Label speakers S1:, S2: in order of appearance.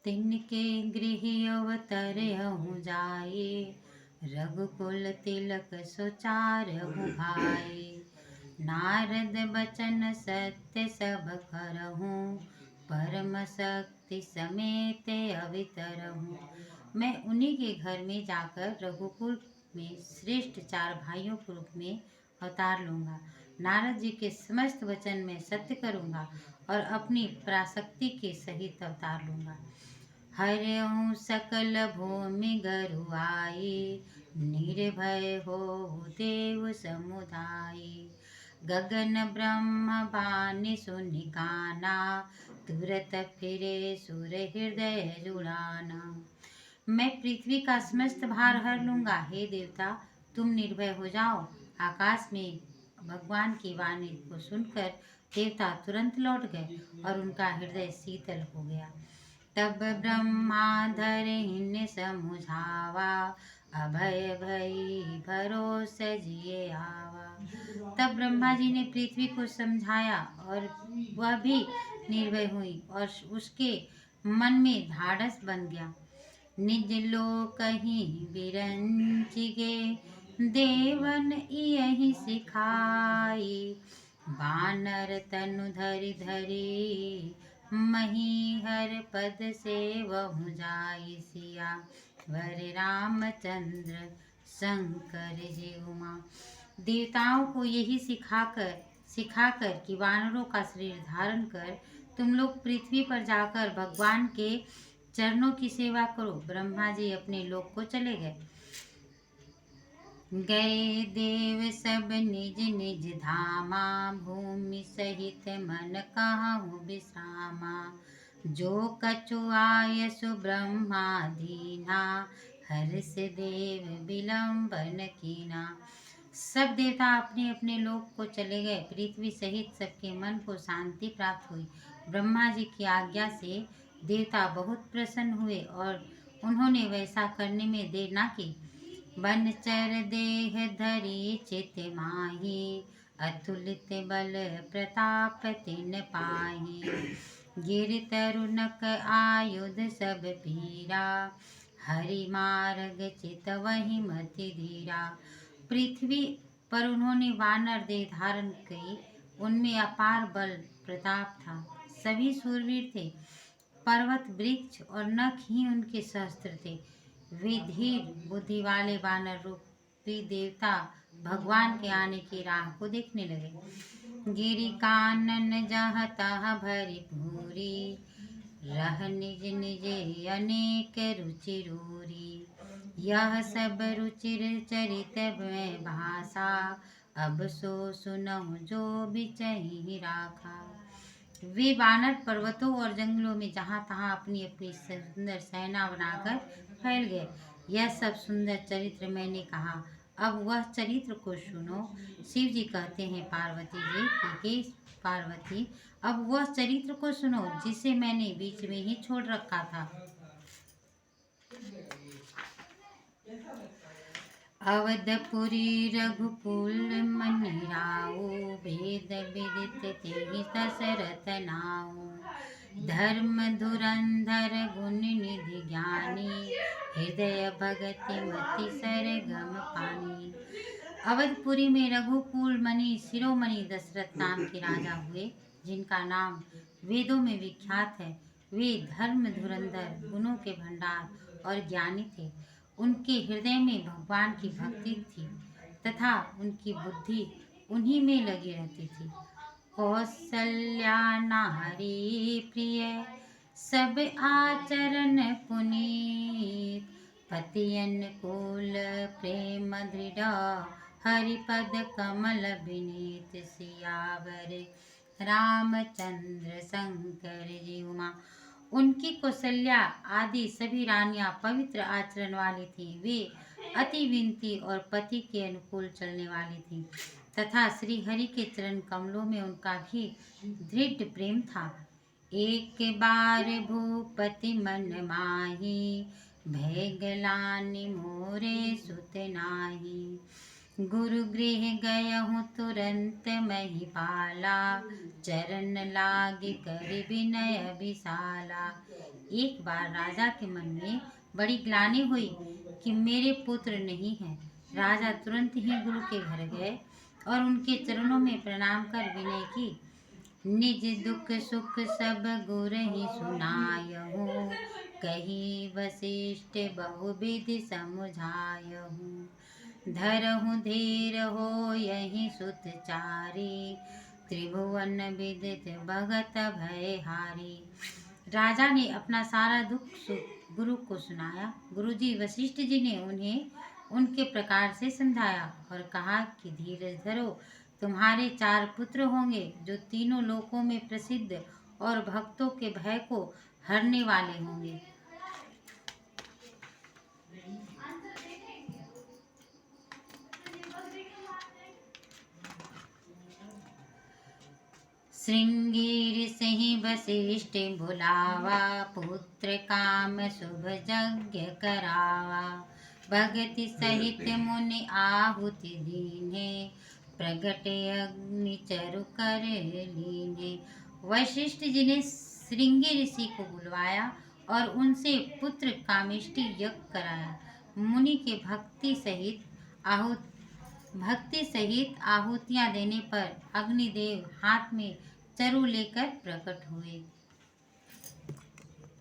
S1: तिनके गृह अवतरहु जाए, रघुकुल तिलक सुचारहु भाई। नारद बचन सत्य सब करहु, परम शक्ति समेत अवितरहु। मैं उन्हीं के घर में जाकर रघुकुल में श्रेष्ठ 4 भाइयों के रूप में अवतार लूंगा। नारद जी के समस्त वचन में सत्य करूंगा और अपनी पराशक्ति के सहित अवतार लूंगा। हरऊँ सकल भूमि गरुआई, निर्भय हो देव समुदाय। गगन ब्रह्म बानी सुनि काना, तुरत फिरे सुर हृदय जुड़ाना। मैं पृथ्वी का समस्त भार हर लूंगा। हे देवता, तुम निर्भय हो जाओ। आकाश में भगवान की वाणी को सुनकर देवता तुरंत लौट गए और उनका हृदय शीतल हो गया। तब ब्रह्मा धरहिन समुझावा, अभय भई भरोस जिए आवा। तब ब्रह्मा जी ने पृथ्वी को समझाया और वह भी निर्भय हुई और उसके मन में ढाढ़स बन गया। निज लोक ही बिरंचिगे, देवन यही सिखाई। बानर तनु धरि धरि, महीहर पद सेवहु जाई। सिया वर रामचंद्र शंकर जी उमा। देवताओं को यही सिखाकर कि वानरों का शरीर धारण कर तुम लोग पृथ्वी पर जाकर भगवान के चरणों की सेवा करो। ब्रह्मा जी अपने लोक को चले गए। गए देव सब निज निज धामा, भूमि सहित मन कहूँ विश्रामा। जो कछु आयसु ब्रह्मा दीना, हर्ष देव विलंबन कीना। सब देवता अपने अपने लोक को चले गए। पृथ्वी सहित सबके मन को शांति प्राप्त हुई। ब्रह्मा जी की आज्ञा से देवता बहुत प्रसन्न हुए और उन्होंने वैसा करने में देर ना की। बनचर देह धरि चित माही, अतुलित बल प्रताप तिन पाही। गिर तरुनक आयुध सब पीरा, हरि मार्ग चित वही मति धीरा। पृथ्वी पर उन्होंने वानर देह धारण की। उनमें अपार बल प्रताप था। सभी शूरवीर थे। पर्वत वृक्ष और नख ही उनके शस्त्र थे। वे धीर बुद्धि वाले वानर रूपी देवता भगवान के आने की राह को देखने लगे। गिरि कानन जहाँ तहाँ भरी भूरी, रह निज निज अनेक रुचि रूरी। यह सब रुचिर चरित में भाषा, अब सो सुनहु जो बिचहि राखा। वे वानर पर्वतों और जंगलों में जहाँ तहाँ अपनी अपनी सुंदर सेना बनाकर फैल गए। यह सब सुंदर चरित्र मैंने कहा, अब वह चरित्र को सुनो। शिव जी कहते हैं पार्वती जी कि हे पार्वती, अब वह चरित्र को सुनो जिसे मैंने बीच में ही छोड़ रखा था। अवधपुरी रघुकुल मनि राउ, भेद विदित तेहि दशरथ नाउ। धर्म धुरंधर गुण निधि ज्ञानी, हृदय भगति मति सरगम पानी। अवधपुरी में रघुकुल मणि शिरोमणि दशरथ नाम के राजा हुए, जिनका नाम वेदों में विख्यात है। वे धर्म धुरंधर, गुणों के भंडार और ज्ञानी थे। उनके हृदय में भगवान की भक्ति थी तथा उनकी बुद्धि उन्हीं में लगी रहती थी। कौसल्या नारी प्रिय, सब आचरण पुनीत। पति अनुकूल प्रेम दृढ़, हरिपद कमल विनीत। सियावर रामचंद्र शंकर जी उमा। उनकी कौशल्या आदि सभी रानियां पवित्र आचरण वाली थीं। वे अति विनती और पति के अनुकूल चलने वाली थीं तथा श्री हरि के चरण कमलों में उनका भी दृढ़ प्रेम था। एक बार भूपति मन माही, भय गलानि मोरे सुत नाही। गुरु गृह गयहूँ तुरंत महिपाला, चरण लागे कर विनय विशाला। एक बार राजा के मन में बड़ी ग्लानि हुई कि मेरे पुत्र नहीं है। राजा तुरंत ही गुरु के घर गए और उनके चरणों में प्रणाम कर विनय की। निज दुख सुख सब गुर ही सुनायहूँ, कही वशिष्ठ बहुविधि समुझायहूँ। धरहूँ धीर हो यही सुत चारी, त्रिभुवन विदित भगत भयहारी। राजा ने अपना सारा दुख सुख गुरु को सुनाया। गुरुजी वशिष्ठ जी ने उन्हें उनके प्रकार से समझाया और कहा कि धीरज धरो, तुम्हारे 4 पुत्र होंगे जो तीनों लोकों में प्रसिद्ध और भक्तों के भय को हरने वाले होंगे। श्रृंगी ऋषि वशिष्ठ भुलावा, पुत्र काम शुभ यज्ञ करावा। भगति सहित मुनि आहुति दीने, प्रगटे अग्नि चरु कर लीने। वशिष्ठ जी ने श्रृंगी ऋषि को बुलवाया और उनसे पुत्र कामेष्टि यज्ञ कराया। मुनि के भक्ति सहित आहुतियां देने पर अग्निदेव हाथ में चरु लेकर प्रकट हुए।